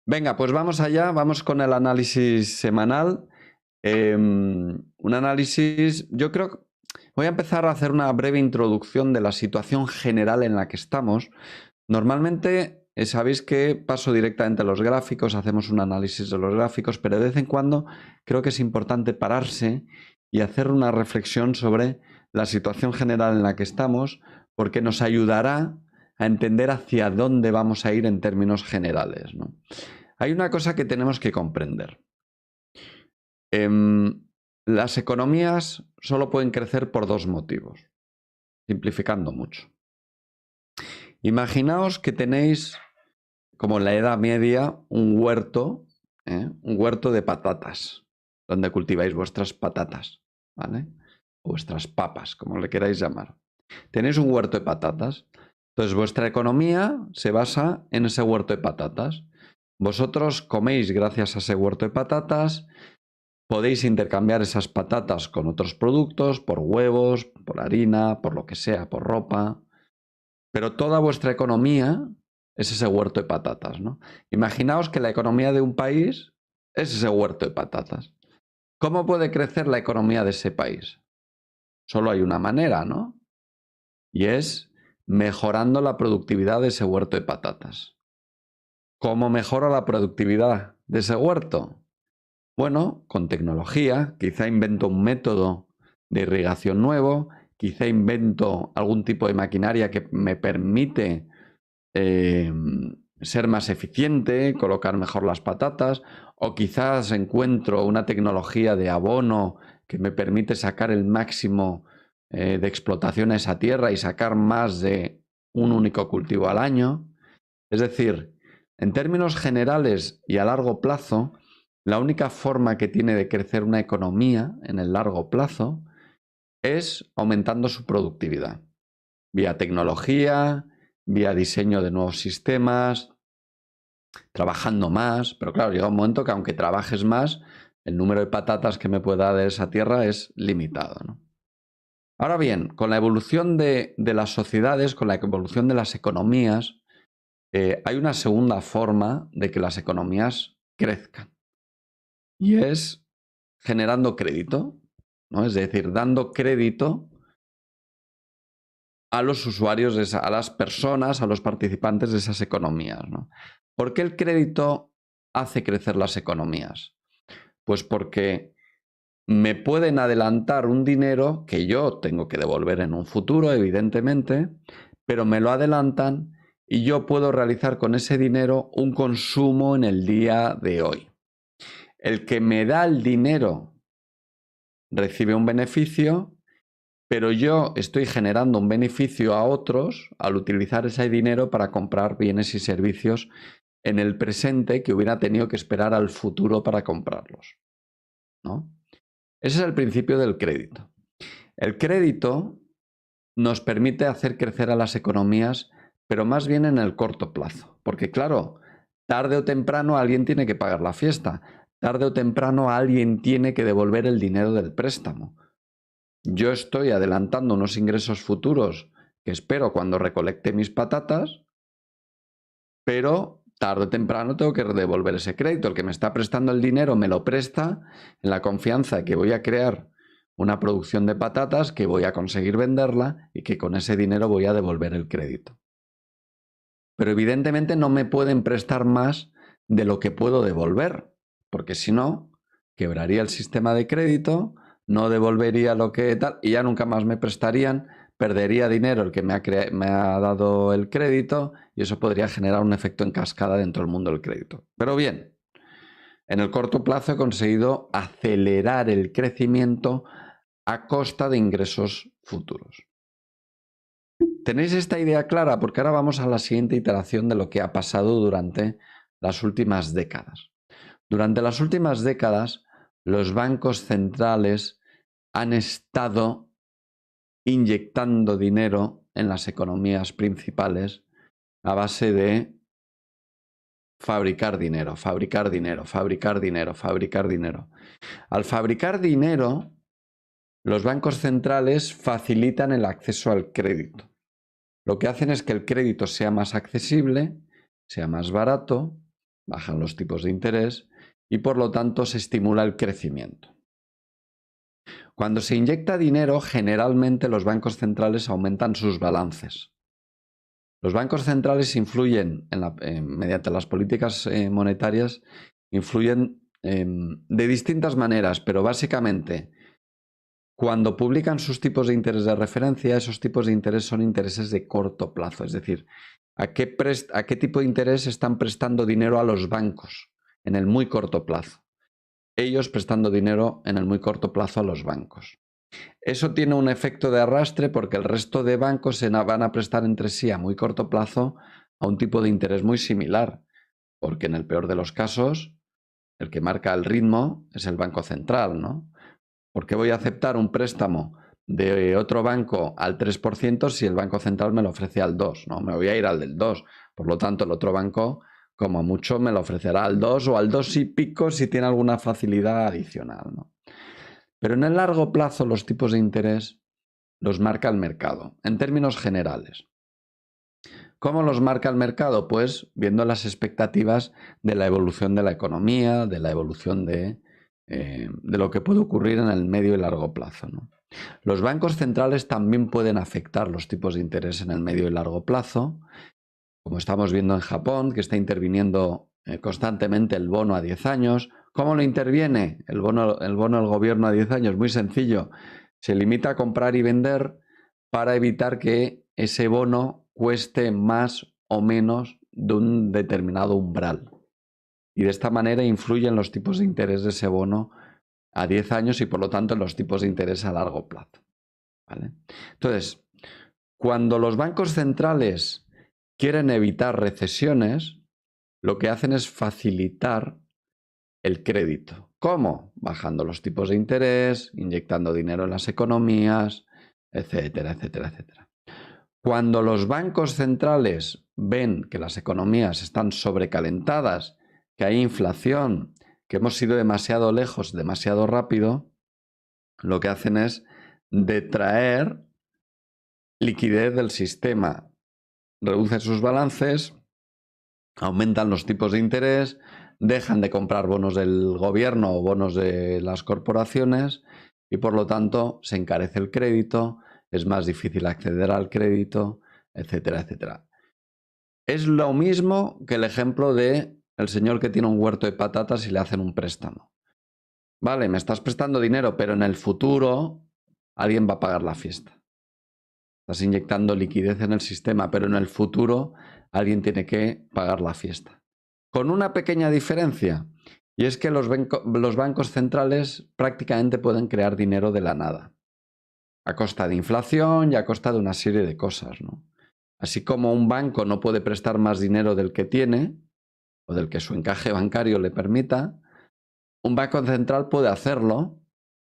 Venga, pues vamos allá, vamos con el análisis semanal. Un análisis, yo creo que voy a empezar a hacer una breve introducción de la situación general en la que estamos. Normalmente sabéis que paso directamente a los gráficos, hacemos un análisis de los gráficos, pero de vez en cuando creo que es importante pararse y hacer una reflexión sobre la situación general en la que estamos, porque nos ayudará a entender hacia dónde vamos a ir en términos generales, ¿no? Hay una cosa que tenemos que comprender. Las economías solo pueden crecer por dos motivos, simplificando mucho. Imaginaos que tenéis, como en la Edad Media, un huerto de patatas, donde cultiváis vuestras patatas, ¿vale? O vuestras papas, como le queráis llamar. Tenéis un huerto de patatas. Entonces vuestra economía se basa en ese huerto de patatas. Vosotros coméis gracias a ese huerto de patatas. Podéis intercambiar esas patatas con otros productos, por huevos, por harina, por lo que sea, por ropa. Pero toda vuestra economía es ese huerto de patatas, ¿no? Imaginaos que la economía de un país es ese huerto de patatas. ¿Cómo puede crecer la economía de ese país? Solo hay una manera, ¿no? Y es mejorando la productividad de ese huerto de patatas. ¿Cómo mejora la productividad de ese huerto? Bueno, con tecnología, quizá invento un método de irrigación nuevo, quizá invento algún tipo de maquinaria que me permite ser más eficiente, colocar mejor las patatas, o quizás encuentro una tecnología de abono que me permite sacar el máximo de explotación a esa tierra y sacar más de un único cultivo al año. Es decir, en términos generales y a largo plazo, la única forma que tiene de crecer una economía en el largo plazo es aumentando su productividad, vía tecnología, vía diseño de nuevos sistemas, trabajando más, pero claro, llega un momento que aunque trabajes más, el número de patatas que me pueda dar esa tierra es limitado, ¿no? Ahora bien, con la evolución de las sociedades, con la evolución de las economías, hay una segunda forma de que las economías crezcan y es generando crédito, ¿no? Es decir, dando crédito a los usuarios, a las personas, a los participantes de esas economías, ¿no? ¿Por qué el crédito hace crecer las economías? Pues porque me pueden adelantar un dinero que yo tengo que devolver en un futuro, evidentemente, pero me lo adelantan y yo puedo realizar con ese dinero un consumo en el día de hoy. El que me da el dinero recibe un beneficio, pero yo estoy generando un beneficio a otros al utilizar ese dinero para comprar bienes y servicios en el presente que hubiera tenido que esperar al futuro para comprarlos, ¿no? Ese es el principio del crédito. El crédito nos permite hacer crecer a las economías, pero más bien en el corto plazo, porque claro, tarde o temprano alguien tiene que pagar la fiesta, tarde o temprano alguien tiene que devolver el dinero del préstamo. Yo estoy adelantando unos ingresos futuros que espero cuando recolecte mis patatas, pero tarde o temprano tengo que devolver ese crédito. El que me está prestando el dinero me lo presta en la confianza de que voy a crear una producción de patatas, que voy a conseguir venderla y que con ese dinero voy a devolver el crédito. Pero evidentemente no me pueden prestar más de lo que puedo devolver, porque si no, quebraría el sistema de crédito, no devolvería lo que tal y ya nunca más me prestarían, perdería dinero el que me ha dado el crédito y eso podría generar un efecto en cascada dentro del mundo del crédito. Pero bien, en el corto plazo he conseguido acelerar el crecimiento a costa de ingresos futuros. ¿Tenéis esta idea clara? Porque ahora vamos a la siguiente iteración de lo que ha pasado durante las últimas décadas. Durante las últimas décadas, los bancos centrales han estado inyectando dinero en las economías principales a base de fabricar dinero, fabricar dinero, fabricar dinero, fabricar dinero. Al fabricar dinero, los bancos centrales facilitan el acceso al crédito. Lo que hacen es que el crédito sea más accesible, sea más barato bajan los tipos de interés y por lo tanto se estimula el crecimiento. Cuando se inyecta dinero, generalmente los bancos centrales aumentan sus balances. Los bancos centrales influyen, mediante las políticas monetarias, influyen de distintas maneras, pero básicamente cuando publican sus tipos de interés de referencia, esos tipos de interés son intereses de corto plazo, es decir, ¿a qué tipo de interés están prestando dinero a los bancos en el muy corto plazo? Ellos prestando dinero en el muy corto plazo a los bancos. Eso tiene un efecto de arrastre porque el resto de bancos se van a prestar entre sí a muy corto plazo a un tipo de interés muy similar, porque en el peor de los casos, el que marca el ritmo es el Banco Central, ¿no? ¿Por qué voy a aceptar un préstamo de otro banco al 3% si el Banco Central me lo ofrece al 2%? No, me voy a ir al del 2%. Por lo tanto, el otro banco, como mucho, me lo ofrecerá al 2% o al 2 y pico si tiene alguna facilidad adicional, ¿no? Pero en el largo plazo los tipos de interés los marca el mercado, en términos generales. ¿Cómo los marca el mercado? Pues viendo las expectativas de la evolución de la economía, de la evolución de lo que puede ocurrir en el medio y largo plazo, ¿no? Los bancos centrales también pueden afectar los tipos de interés en el medio y largo plazo, como estamos viendo en Japón, que está interviniendo constantemente el bono a 10 años. ¿Cómo lo interviene el bono del gobierno a 10 años? Muy sencillo. Se limita a comprar y vender para evitar que ese bono cueste más o menos de un determinado umbral. Y de esta manera influyen los tipos de interés de ese bono a 10 años y por lo tanto en los tipos de interés a largo plazo, ¿vale? Entonces, cuando los bancos centrales quieren evitar recesiones, lo que hacen es facilitar el crédito. ¿Cómo? Bajando los tipos de interés, inyectando dinero en las economías, etcétera, etcétera, etcétera. Cuando los bancos centrales ven que las economías están sobrecalentadas, que hay inflación, que hemos ido demasiado lejos, demasiado rápido, lo que hacen es detraer liquidez del sistema, reducen sus balances, aumentan los tipos de interés, dejan de comprar bonos del gobierno o bonos de las corporaciones y por lo tanto se encarece el crédito, es más difícil acceder al crédito, etcétera, etcétera. Es lo mismo que el ejemplo de el señor que tiene un huerto de patatas y le hacen un préstamo. Vale, me estás prestando dinero, pero en el futuro alguien va a pagar la fiesta. Estás inyectando liquidez en el sistema, pero en el futuro alguien tiene que pagar la fiesta. Con una pequeña diferencia, y es que los bancos centrales prácticamente pueden crear dinero de la nada, a costa de inflación y a costa de una serie de cosas, ¿no? Así como un banco no puede prestar más dinero del que tiene, o del que su encaje bancario le permita, un banco central puede hacerlo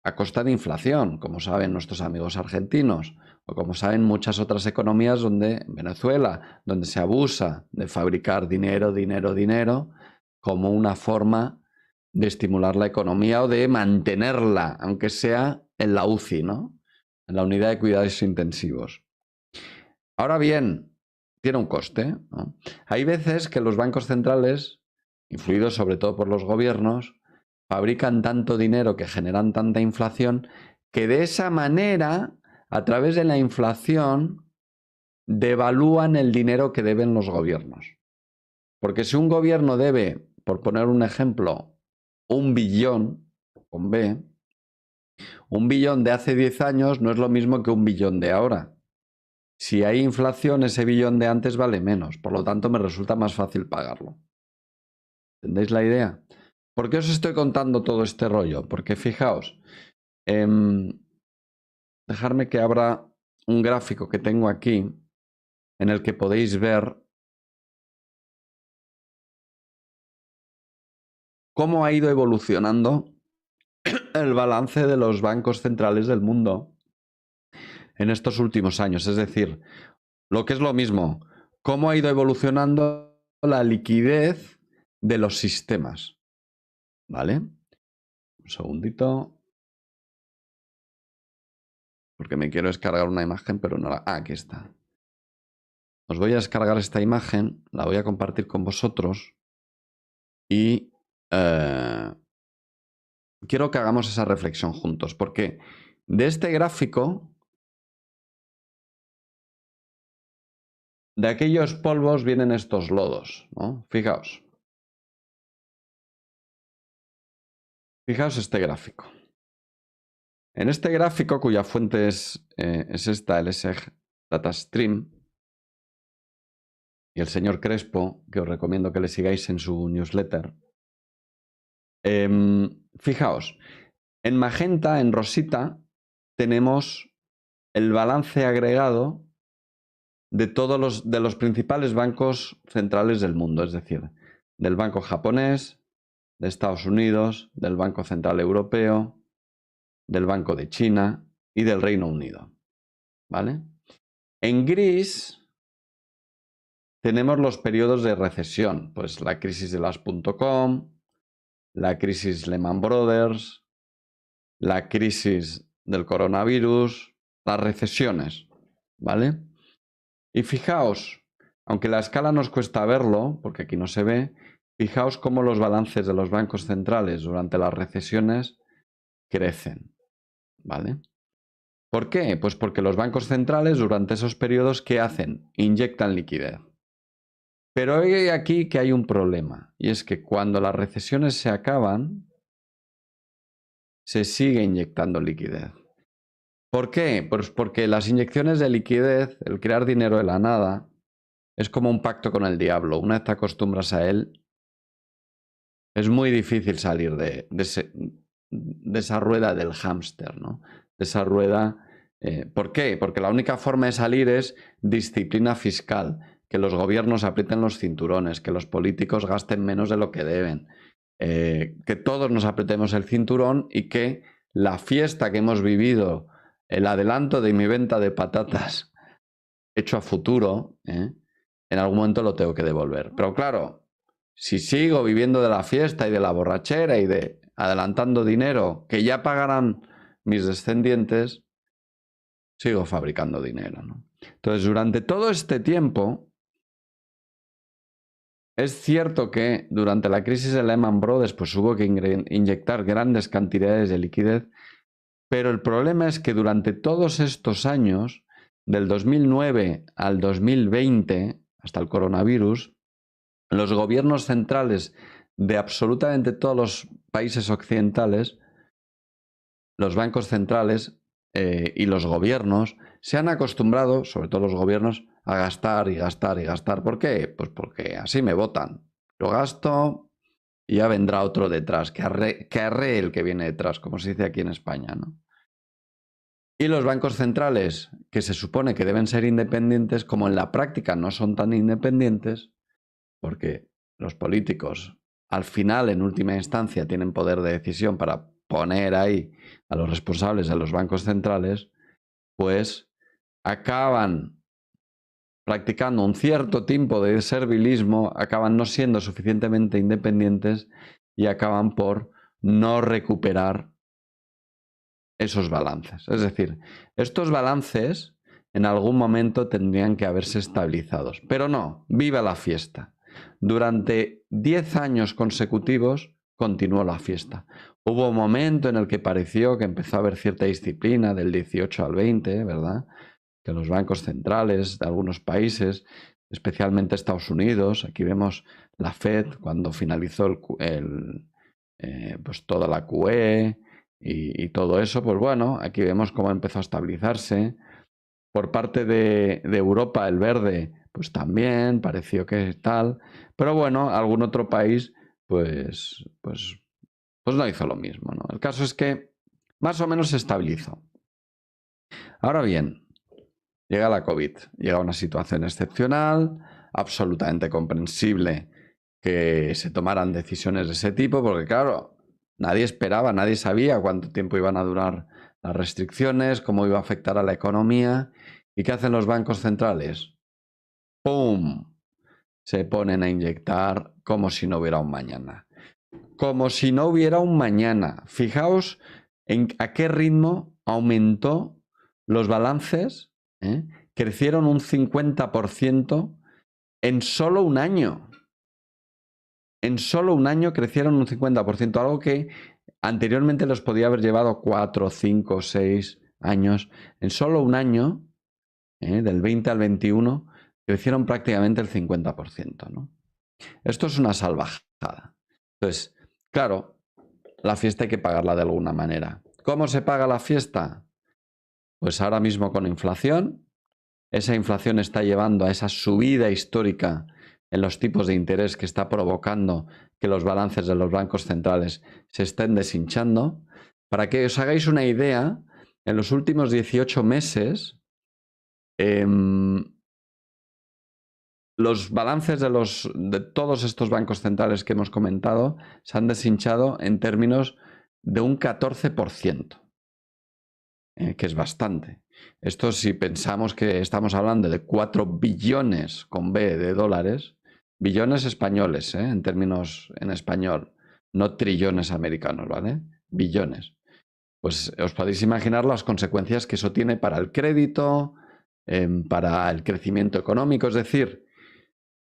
a costa de inflación, como saben nuestros amigos argentinos, o como saben muchas otras economías donde, Venezuela, donde se abusa de fabricar dinero, dinero, dinero, como una forma de estimular la economía o de mantenerla, aunque sea en la UCI, ¿no? En la unidad de cuidados intensivos. Ahora bien, tiene un coste, ¿no? Hay veces que los bancos centrales, influidos sobre todo por los gobiernos, fabrican tanto dinero que generan tanta inflación que de esa manera, a través de la inflación, devalúan el dinero que deben los gobiernos. Porque si un gobierno debe, por poner un ejemplo, 1 billón, con B, 1 billón de hace 10 años no es lo mismo que 1 billón de ahora. Si hay inflación, ese billón de antes vale menos, por lo tanto me resulta más fácil pagarlo. ¿Entendéis la idea? ¿Por qué os estoy contando todo este rollo? Porque fijaos, dejadme que abra un gráfico que tengo aquí en el que podéis ver cómo ha ido evolucionando el balance de los bancos centrales del mundo en estos últimos años. Es decir, lo que es lo mismo, cómo ha ido evolucionando la liquidez de los sistemas. ¿Vale? Un segundito. Porque me quiero descargar una imagen, pero no la... Ah, aquí está. Os voy a descargar esta imagen, la voy a compartir con vosotros. Y quiero que hagamos esa reflexión juntos, porque de este gráfico, de aquellos polvos vienen estos lodos, ¿no? Fijaos. Fijaos este gráfico. En este gráfico, cuya fuente es esta, el SEG DataStream, y el señor Crespo, que os recomiendo que le sigáis en su newsletter. Fijaos, en magenta, en rosita, tenemos el balance agregado de todos los principales bancos centrales del mundo, es decir, del banco japonés, de Estados Unidos, del Banco Central Europeo, del Banco de China y del Reino Unido. ¿Vale? En gris tenemos los periodos de recesión, pues la crisis de las .com, la crisis Lehman Brothers, la crisis del coronavirus, las recesiones, ¿vale? Y fijaos, aunque la escala nos cuesta verlo, porque aquí no se ve, fijaos cómo los balances de los bancos centrales durante las recesiones crecen, ¿vale? ¿Por qué? Pues porque los bancos centrales durante esos periodos, ¿qué hacen? Inyectan liquidez. Pero hay aquí que hay un problema, y es que cuando las recesiones se acaban, se sigue inyectando liquidez. ¿Por qué? Pues porque las inyecciones de liquidez, el crear dinero de la nada, es como un pacto con el diablo. Una vez te acostumbras a él, es muy difícil salir de esa rueda del hámster, ¿no? De esa rueda. ¿Por qué? Porque la única forma de salir es disciplina fiscal, que los gobiernos aprieten los cinturones, que los políticos gasten menos de lo que deben, que todos nos apretemos el cinturón y que la fiesta que hemos vivido, el adelanto de mi venta de patatas hecho a futuro, en algún momento lo tengo que devolver. Pero claro, si sigo viviendo de la fiesta y de la borrachera y de adelantando dinero que ya pagarán mis descendientes, sigo fabricando dinero, ¿no? Entonces, durante todo este tiempo, es cierto que durante la crisis de Lehman Brothers pues hubo que inyectar grandes cantidades de liquidez, pero el problema es que durante todos estos años, del 2009 al 2020, hasta el coronavirus, los gobiernos centrales de absolutamente todos los países occidentales, los bancos centrales y los gobiernos se han acostumbrado, sobre todo los gobiernos, a gastar y gastar y gastar. ¿Por qué? Pues porque así me votan. Lo gasto y ya vendrá otro detrás, que arree el que viene detrás, como se dice aquí en España, ¿no? Y los bancos centrales, que se supone que deben ser independientes, como en la práctica no son tan independientes, porque los políticos al final, en última instancia, tienen poder de decisión para poner ahí a los responsables de los bancos centrales, pues acaban practicando un cierto tipo de servilismo, acaban no siendo suficientemente independientes y acaban por no recuperar esos balances. Es decir, estos balances en algún momento tendrían que haberse estabilizados. Pero no, viva la fiesta. Durante 10 años consecutivos continuó la fiesta. Hubo un momento en el que pareció que empezó a haber cierta disciplina del 18 al 20, ¿verdad? Que los bancos centrales de algunos países, especialmente Estados Unidos, aquí vemos la Fed cuando finalizó pues toda la QE, y todo eso, pues bueno, aquí vemos cómo empezó a estabilizarse. Por parte de Europa, el verde, pues también pareció que tal. Pero bueno, algún otro país, pues no hizo lo mismo, ¿no? El caso es que más o menos se estabilizó. Ahora bien, llega la COVID, llega una situación excepcional, absolutamente comprensible que se tomaran decisiones de ese tipo, porque claro, nadie esperaba, nadie sabía cuánto tiempo iban a durar las restricciones, cómo iba a afectar a la economía. ¿Y qué hacen los bancos centrales? ¡Pum! Se ponen a inyectar como si no hubiera un mañana. Como si no hubiera un mañana. Fijaos a qué ritmo aumentó los balances, crecieron un 50% en solo un año. en solo un año crecieron un 50%, algo que anteriormente los podía haber llevado 4, 5, 6 años. En solo un año, del 20 al 21, crecieron prácticamente el 50%, ¿no? Esto es una salvajada. Entonces, claro, la fiesta hay que pagarla de alguna manera. ¿Cómo se paga la fiesta? Pues ahora mismo con inflación. Esa inflación está llevando a esa subida histórica en los tipos de interés que está provocando que los balances de los bancos centrales se estén deshinchando. Para que os hagáis una idea, en los últimos 18 meses, los balances de todos estos bancos centrales que hemos comentado se han deshinchado en términos de un 14%, que es bastante. Esto, si pensamos que estamos hablando de 4 billones con B de dólares, billones españoles, en términos en español, no trillones americanos, ¿vale? Billones. Pues os podéis imaginar las consecuencias que eso tiene para el crédito, para el crecimiento económico. Es decir,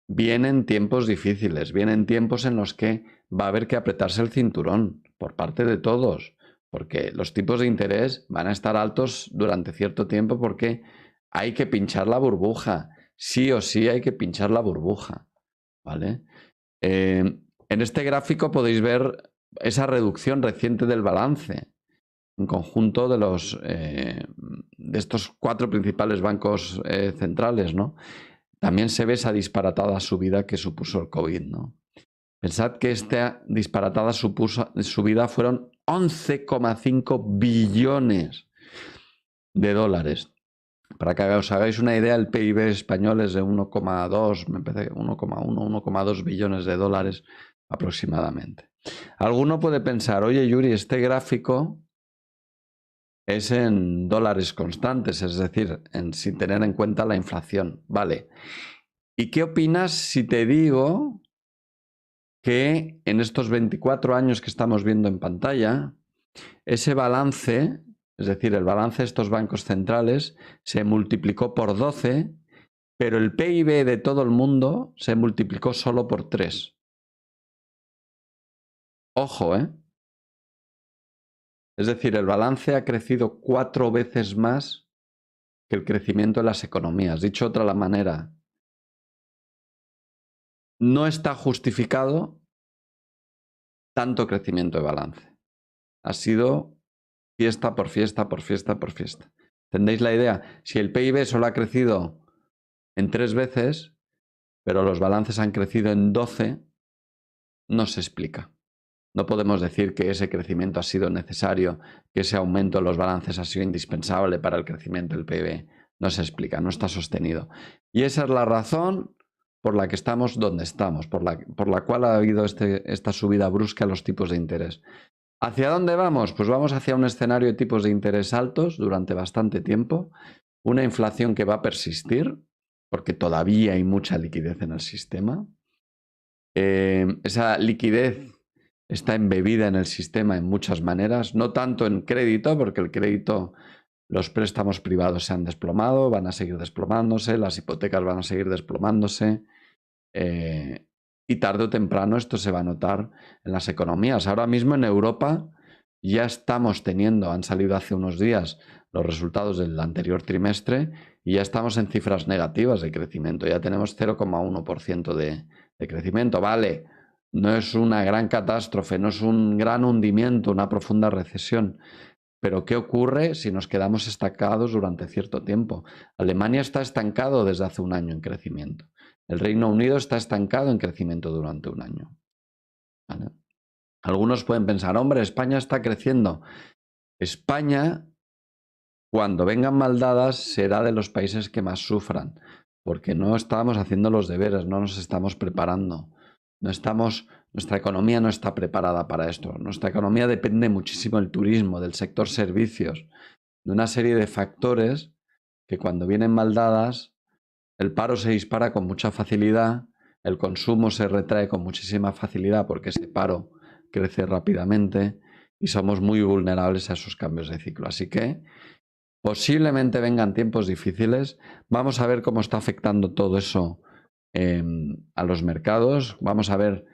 vienen tiempos difíciles, vienen tiempos en los que va a haber que apretarse el cinturón por parte de todos, porque los tipos de interés van a estar altos durante cierto tiempo porque hay que pinchar la burbuja. Sí o sí hay que pinchar la burbuja, ¿vale? En este gráfico podéis ver esa reducción reciente del balance en conjunto de estos 4 principales bancos centrales, ¿no? También se ve esa disparatada subida que supuso el COVID, ¿no? Pensad que esta disparatada subida fueron 11,5 billones de dólares. Para que os hagáis una idea, el PIB español es de 1,2, me parece 1,1, 1,2 billones de dólares aproximadamente. Alguno puede pensar, oye Yuri, este gráfico es en dólares constantes, es decir, sin tener en cuenta la inflación. Vale. ¿Y qué opinas si te digo que en estos 24 años que estamos viendo en pantalla, ese balance, es decir, el balance de estos bancos centrales, se multiplicó por 12, pero el PIB de todo el mundo se multiplicó solo por 3? Ojo, ¿eh? Es decir, el balance ha crecido 4 veces más que el crecimiento de las economías. Dicho de otra manera, no está justificado tanto crecimiento de balance. Ha sido fiesta por fiesta por fiesta por fiesta. ¿Entendéis la idea? Si el PIB solo ha crecido en 3 veces, pero los balances han crecido en 12, no se explica. No podemos decir que ese crecimiento ha sido necesario, que ese aumento de los balances ha sido indispensable para el crecimiento del PIB. No se explica, no está sostenido. Y esa es la razón por la que estamos donde estamos, por la cual ha habido esta subida brusca a los tipos de interés. ¿Hacia dónde vamos? Pues vamos hacia un escenario de tipos de interés altos durante bastante tiempo, una inflación que va a persistir, porque todavía hay mucha liquidez en el sistema. Esa liquidez está embebida en el sistema en muchas maneras, no tanto en crédito, porque el crédito, los préstamos privados se han desplomado, van a seguir desplomándose, las hipotecas van a seguir desplomándose, y tarde o temprano esto se va a notar en las economías. Ahora mismo en Europa ya estamos teniendo, han salido hace unos días los resultados del anterior trimestre y ya estamos en cifras negativas de crecimiento, ya tenemos 0,1% de crecimiento. Vale, no es una gran catástrofe, no es un gran hundimiento, una profunda recesión, pero ¿qué ocurre si nos quedamos estancados durante cierto tiempo? Alemania está estancado desde hace un año en crecimiento. El Reino Unido está estancado en crecimiento durante un año. ¿Vale? Algunos pueden pensar, hombre, España está creciendo. España, cuando vengan mal dadas, será de los países que más sufran, porque no estamos haciendo los deberes, no nos estamos preparando. Nuestra economía no está preparada para esto. Nuestra economía depende muchísimo del turismo, del sector servicios, de una serie de factores que cuando vienen mal dadas, el paro se dispara con mucha facilidad, el consumo se retrae con muchísima facilidad porque ese paro crece rápidamente y somos muy vulnerables a esos cambios de ciclo. Así que posiblemente vengan tiempos difíciles. Vamos a ver cómo está afectando todo eso a los mercados. Vamos a ver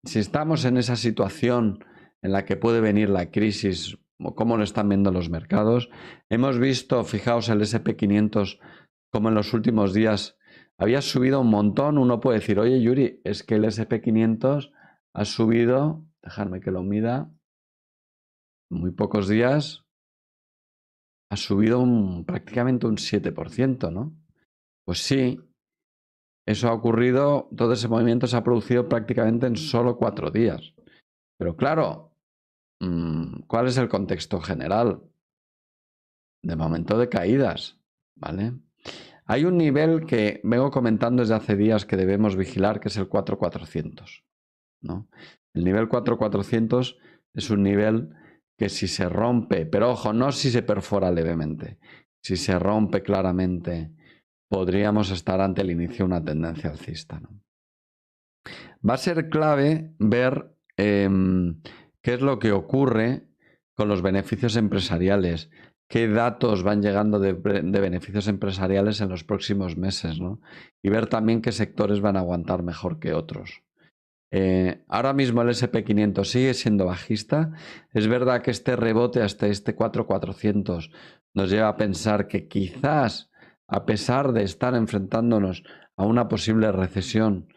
Si estamos en esa situación en la que puede venir la crisis, o cómo lo están viendo los mercados, hemos visto, fijaos, el S&P 500 como en los últimos días había subido un montón. Uno puede decir, oye Yuri, es que el S&P 500 ha subido, dejadme que lo mida, en muy pocos días ha subido prácticamente un 7%, ¿no? Pues sí, eso ha ocurrido, todo ese movimiento se ha producido prácticamente en solo 4 días. Pero claro, ¿cuál es el contexto general? De momento de caídas, ¿vale? Hay un nivel que vengo comentando desde hace días que debemos vigilar, que es el 4400, ¿no? El nivel 4400 es un nivel que si se rompe, pero ojo, no si se perfora levemente, si se rompe claramente, podríamos estar ante el inicio de una tendencia alcista, ¿no? Va a ser clave ver qué es lo que ocurre con los beneficios empresariales, qué datos van llegando de beneficios empresariales en los próximos meses, ¿no? Y ver también qué sectores van a aguantar mejor que otros. Ahora mismo el S&P 500 sigue siendo bajista. Es verdad que este rebote hasta este 4400 nos lleva a pensar que quizás, a pesar de estar enfrentándonos a una posible recesión,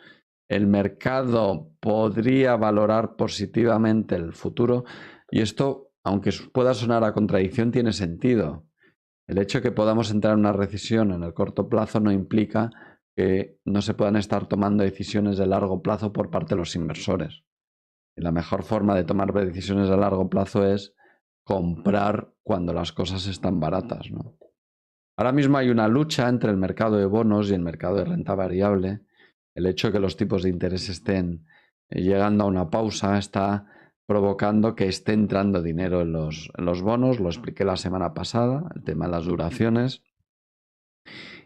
el mercado podría valorar positivamente el futuro. Y esto, aunque pueda sonar a contradicción, tiene sentido. El hecho de que podamos entrar en una recesión en el corto plazo no implica que no se puedan estar tomando decisiones de largo plazo por parte de los inversores. Y la mejor forma de tomar decisiones de largo plazo es comprar cuando las cosas están baratas, ¿no? Ahora mismo hay una lucha entre el mercado de bonos y el mercado de renta variable. El hecho de que los tipos de interés estén llegando a una pausa está provocando que esté entrando dinero en los bonos. Lo expliqué la semana pasada, el tema de las duraciones.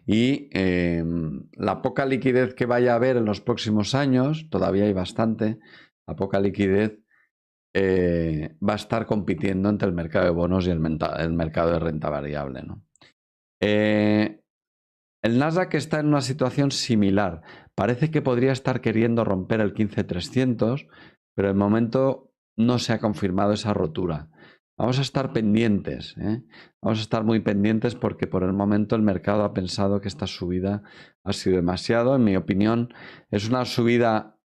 Y la poca liquidez que vaya a haber en los próximos años, todavía hay bastante, la poca liquidez va a estar compitiendo entre el mercado de bonos y el mercado de renta variable, ¿no? El Nasdaq está en una situación similar. Parece que podría estar queriendo romper el 15.300, pero de momento no se ha confirmado esa rotura. Vamos a estar pendientes, ¿eh? Vamos a estar muy pendientes porque por el momento el mercado ha pensado que esta subida ha sido demasiado. En mi opinión, es una subida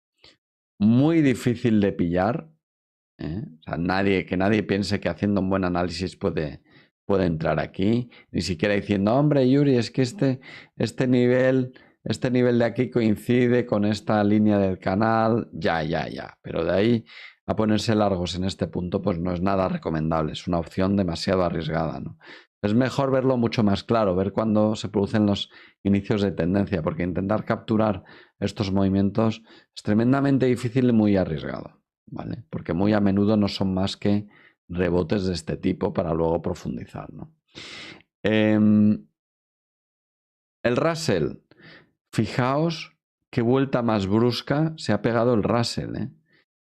muy difícil de pillar, ¿eh? O sea, que nadie piense que haciendo un buen análisis puede entrar aquí, ni siquiera diciendo, hombre, Yuri, es que este nivel de aquí coincide con esta línea del canal, ya, pero de ahí a ponerse largos en este punto, pues no es nada recomendable, es una opción demasiado arriesgada, ¿no? Es mejor verlo mucho más claro, ver cuándo se producen los inicios de tendencia, porque intentar capturar estos movimientos es tremendamente difícil y muy arriesgado, ¿vale? Porque muy a menudo no son más que rebotes de este tipo para luego profundizar, ¿no? El Russell, fijaos qué vuelta más brusca se ha pegado el Russell, ¿eh?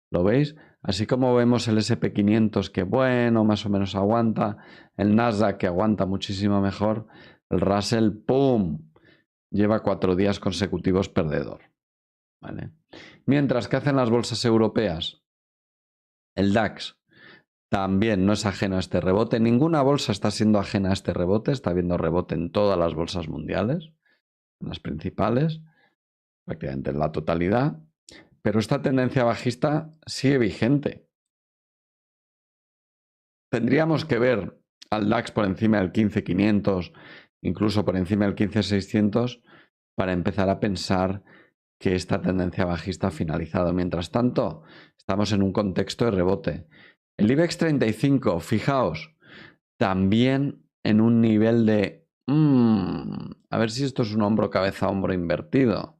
¿Lo veis? Así como vemos el S&P 500 que bueno, más o menos aguanta, el Nasdaq que aguanta muchísimo mejor, el Russell, ¡pum!, lleva 4 días consecutivos perdedor, ¿vale? Mientras que hacen las bolsas europeas, el DAX también no es ajeno a este rebote. Ninguna bolsa está siendo ajena a este rebote. Está habiendo rebote en todas las bolsas mundiales, en las principales, prácticamente en la totalidad. Pero esta tendencia bajista sigue vigente. Tendríamos que ver al DAX por encima del 15.500, incluso por encima del 15.600, para empezar a pensar que esta tendencia bajista ha finalizado. Mientras tanto, estamos en un contexto de rebote. El IBEX 35, fijaos, también en un nivel de... a ver si esto es un hombro, cabeza, hombro invertido,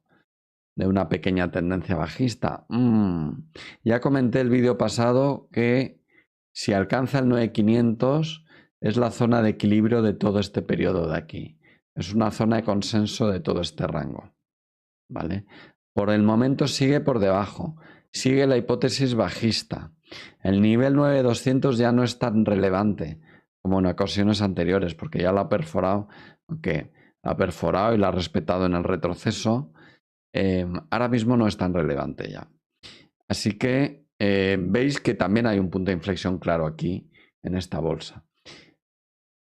de una pequeña tendencia bajista. Ya comenté el vídeo pasado que si alcanza el 9500 es la zona de equilibrio de todo este periodo de aquí. Es una zona de consenso de todo este rango, ¿vale? Por el momento sigue por debajo, sigue la hipótesis bajista. El nivel 9200 ya no es tan relevante como en ocasiones anteriores, porque ya lo ha perforado, aunque la ha perforado y la ha respetado en el retroceso. Ahora mismo no es tan relevante ya. Así que veis que también hay un punto de inflexión claro aquí en esta bolsa.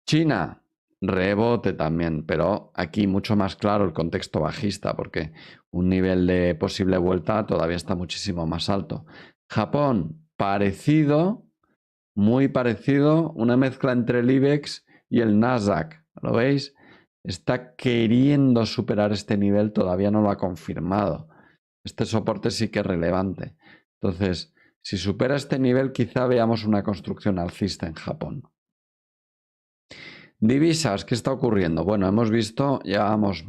China, rebote también, pero aquí mucho más claro el contexto bajista, porque un nivel de posible vuelta todavía está muchísimo más alto. Japón, parecido, muy parecido, una mezcla entre el IBEX y el Nasdaq. ¿Lo veis? Está queriendo superar este nivel, todavía no lo ha confirmado. Este soporte sí que es relevante. Entonces, si supera este nivel, quizá veamos una construcción alcista en Japón. Divisas, ¿qué está ocurriendo? Bueno, hemos visto, llevamos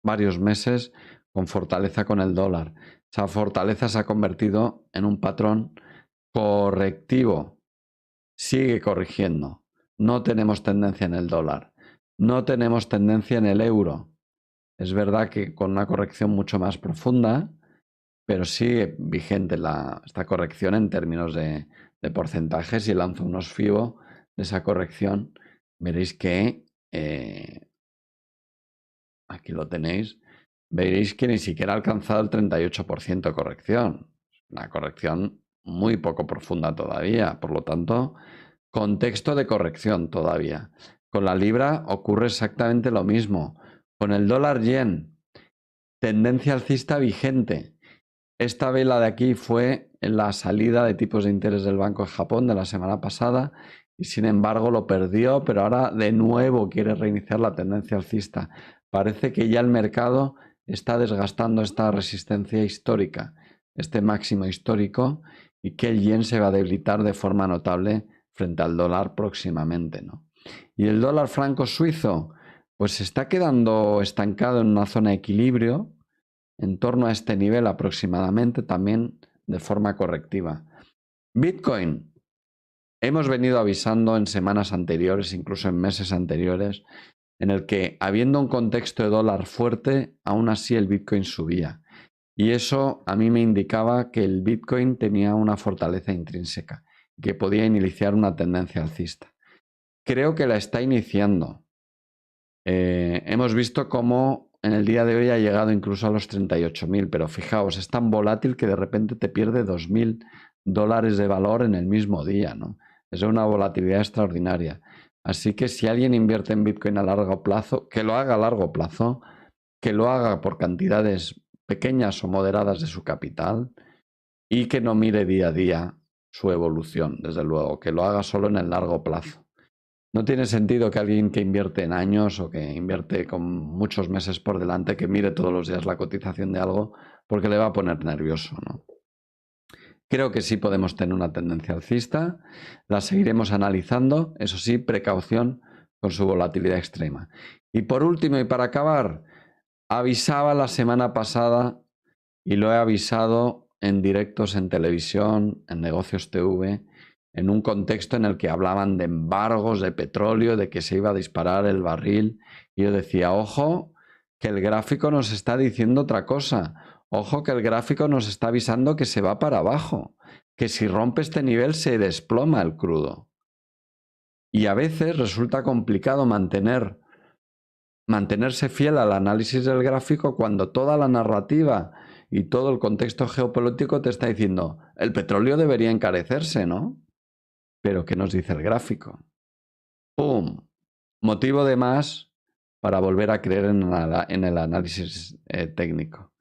varios meses con fortaleza con el dólar. Esa fortaleza se ha convertido en un patrón correctivo. Sigue corrigiendo. No tenemos tendencia en el dólar. No tenemos tendencia en el euro. Es verdad que con una corrección mucho más profunda, pero sigue vigente esta corrección en términos de porcentajes. Si lanzo unos FIBO de esa corrección, veréis que aquí lo tenéis, veréis que ni siquiera ha alcanzado el 38% de corrección. Una corrección muy poco profunda todavía, por lo tanto, contexto de corrección todavía. Con la libra ocurre exactamente lo mismo. Con el dólar yen, tendencia alcista vigente. Esta vela de aquí fue en la salida de tipos de interés del Banco de Japón de la semana pasada y sin embargo lo perdió, pero ahora de nuevo quiere reiniciar la tendencia alcista. Parece que ya el mercado está desgastando esta resistencia histórica, este máximo histórico, y que el yen se va a debilitar de forma notable frente al dólar próximamente, ¿no? Y el dólar franco suizo, pues se está quedando estancado en una zona de equilibrio, en torno a este nivel aproximadamente, también de forma correctiva. Bitcoin, hemos venido avisando en semanas anteriores, incluso en meses anteriores, en el que habiendo un contexto de dólar fuerte, aún así el Bitcoin subía. Y eso a mí me indicaba que el Bitcoin tenía una fortaleza intrínseca, que podía iniciar una tendencia alcista. Creo que la está iniciando. Hemos visto cómo en el día de hoy ha llegado incluso a los 38.000, pero fijaos, es tan volátil que de repente te pierde $2.000 de valor en el mismo día, ¿no? Es una volatilidad extraordinaria. Así que si alguien invierte en Bitcoin a largo plazo, que lo haga a largo plazo, que lo haga por cantidades pequeñas o moderadas de su capital y que no mire día a día su evolución, desde luego, que lo haga solo en el largo plazo. No tiene sentido que alguien que invierte en años o que invierte con muchos meses por delante, que mire todos los días la cotización de algo, porque le va a poner nervioso, ¿no? Creo que sí podemos tener una tendencia alcista, la seguiremos analizando, eso sí, precaución con su volatilidad extrema. Y por último, y para acabar, avisaba la semana pasada, y lo he avisado en directos en televisión, en Negocios TV, en un contexto en el que hablaban de embargos de petróleo, de que se iba a disparar el barril, y yo decía, ojo, que el gráfico nos está diciendo otra cosa, ojo que el gráfico nos está avisando que se va para abajo, que si rompe este nivel se desploma el crudo. Y a veces resulta complicado mantenerse fiel al análisis del gráfico cuando toda la narrativa y todo el contexto geopolítico te está diciendo, el petróleo debería encarecerse, ¿no? Pero ¿qué nos dice el gráfico? ¡Pum! Motivo de más para volver a creer en el análisis técnico.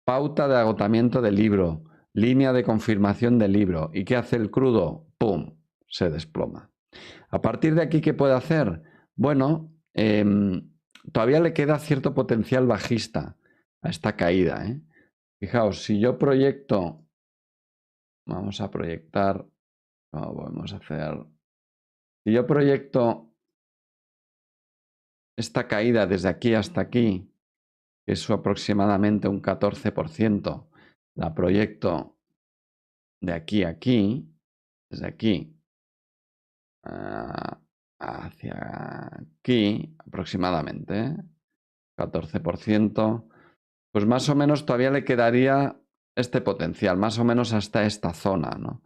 Pauta de agotamiento del libro, línea de confirmación del libro. ¿Y qué hace el crudo? ¡Pum! Se desploma. A partir de aquí, ¿qué puede hacer? Bueno, todavía le queda cierto potencial bajista a esta caída, ¿eh? Fijaos, si yo proyecto, vamos a proyectar, vamos a hacer, si yo proyecto esta caída desde aquí hasta aquí, que es aproximadamente un 14%, la proyecto de aquí a aquí, desde aquí hacia aquí, aproximadamente, 14%, pues más o menos todavía le quedaría este potencial, más o menos hasta esta zona, ¿no?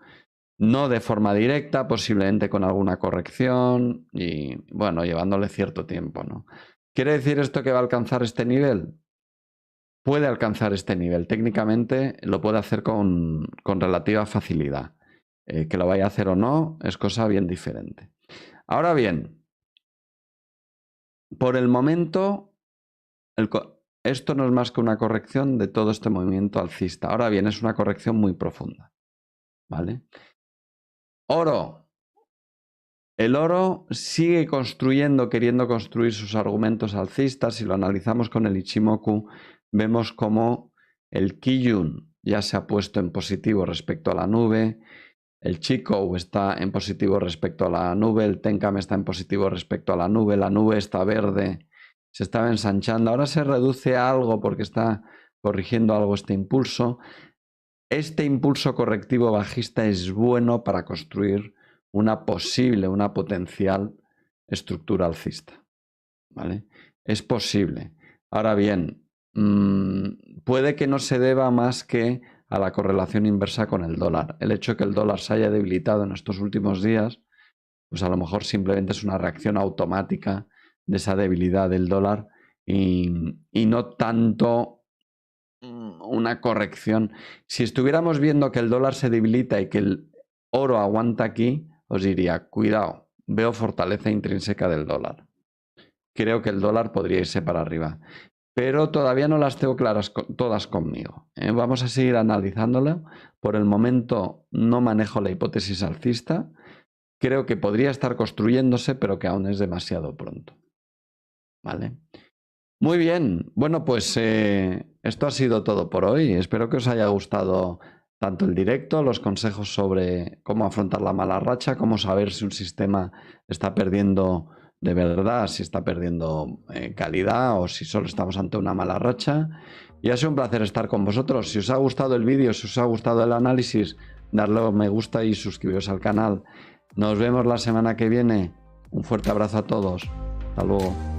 No de forma directa, posiblemente con alguna corrección y, bueno, llevándole cierto tiempo, ¿no? ¿Quiere decir esto que va a alcanzar este nivel? puede alcanzar este nivel. Técnicamente lo puede hacer con relativa facilidad. Que lo vaya a hacer o no es cosa bien diferente. Ahora bien, por el momento, esto no es más que una corrección de todo este movimiento alcista. Ahora bien, es una corrección muy profunda. ¿Vale? Oro. El oro sigue construyendo, queriendo construir sus argumentos alcistas. Si lo analizamos con el Ichimoku, vemos como el Kijun ya se ha puesto en positivo respecto a la nube, el Chikou está en positivo respecto a la nube, el Tenkan está en positivo respecto a la nube está verde, se estaba ensanchando, ahora se reduce a algo porque está corrigiendo algo este impulso. Este impulso correctivo bajista es bueno para construir una potencial estructura alcista. ¿Vale? Es posible. Ahora bien, puede que no se deba más que a la correlación inversa con el dólar. El hecho de que el dólar se haya debilitado en estos últimos días, pues a lo mejor simplemente es una reacción automática de esa debilidad del dólar y no tanto una corrección. Si estuviéramos viendo que el dólar se debilita y que el oro aguanta aquí, os diría, cuidado, veo fortaleza intrínseca del dólar. Creo que el dólar podría irse para arriba, pero todavía no las tengo claras todas conmigo. Vamos a seguir analizándola. Por el momento no manejo la hipótesis alcista. Creo que podría estar construyéndose, pero que aún es demasiado pronto. ¿Vale? Muy bien. Bueno, pues esto ha sido todo por hoy. Espero que os haya gustado tanto el directo, los consejos sobre cómo afrontar la mala racha, cómo saber si un sistema está perdiendo de verdad, si está perdiendo calidad o si solo estamos ante una mala racha. Y ha sido un placer estar con vosotros. Si os ha gustado el vídeo, si os ha gustado el análisis, darle a me gusta y suscribiros al canal. Nos vemos la semana que viene. Un fuerte abrazo a todos. Hasta luego.